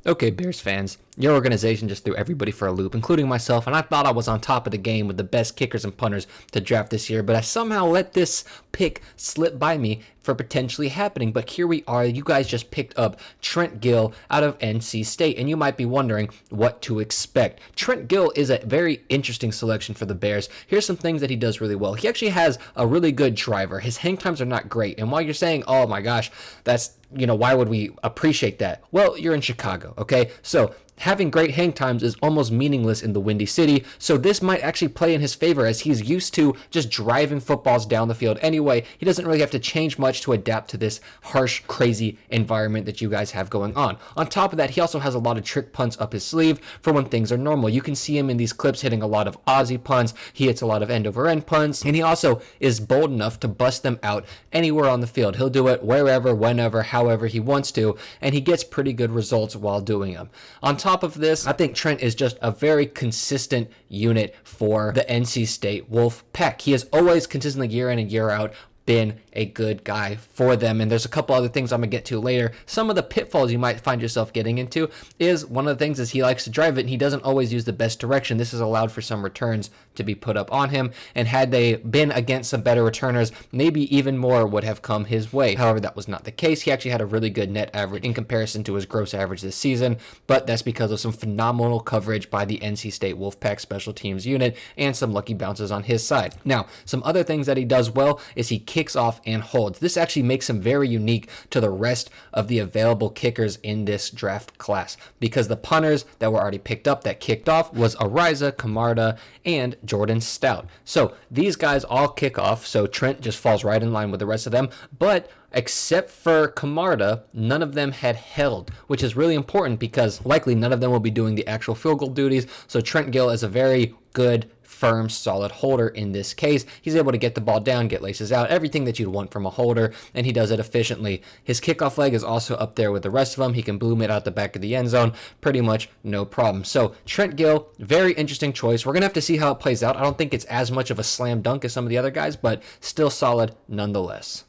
Okay, Bears fans, your organization just threw everybody for a loop, including myself, and I thought I was on top of the game with the best kickers and punters to draft this year, but I somehow let this pick slip by me for potentially happening. But here we are. You guys just picked up Trent Gill out of NC State, and you might be wondering what to expect. Trent Gill is a very interesting selection for the Bears. Here's some things that he does really well. He actually has a really good driver. His hang times are not great, and while you're saying, oh my gosh, that's, why would we appreciate that? Well, you're in Chicago, okay? So having great hang times is almost meaningless in the Windy City, so this might actually play in his favor as he's used to just driving footballs down the field anyway. He doesn't really have to change much to adapt to this harsh, crazy environment that you guys have going on. On top of that, he also has a lot of trick punts up his sleeve for when things are normal. You can see him in these clips hitting a lot of Aussie punts. He hits a lot of end-over-end punts, and he also is bold enough to bust them out anywhere on the field. He'll do it wherever, whenever, however he wants to, and he gets pretty good results while doing them. On top of this, I think Trent is just a very consistent unit for the NC State Wolf Pack. He has always consistently year in and year out been a good guy for them, and there's a couple other things I'm gonna get to later. Some of the pitfalls you might find yourself getting into is one of the things is he likes to drive it and he doesn't always use the best direction. This has allowed for some returns to be put up on him, and had they been against some better returners, maybe even more would have come his way. However, that was not the case. He actually had a really good net average in comparison to his gross average this season, but that's because of some phenomenal coverage by the NC State Wolfpack special teams unit and some lucky bounces on his side. Now, some other things that he does well is he kicks off and holds. This actually makes him very unique to the rest of the available kickers in this draft class, because the punters that were already picked up that kicked off was Ariza, Camarda, and Jordan Stout. So these guys all kick off, so Trent just falls right in line with the rest of them, but except for Camarda, none of them had held, which is really important because likely none of them will be doing the actual field goal duties. So Trent Gill is a very good, firm, solid holder in this case. He's able to get the ball down, get laces out, everything that you'd want from a holder, and he does it efficiently. His kickoff leg is also up there with the rest of them. He can bloom it out the back of the end zone pretty much no problem. So Trent Gill, very interesting choice. We're going to have to see how it plays out. I don't think it's as much of a slam dunk as some of the other guys, but still solid nonetheless.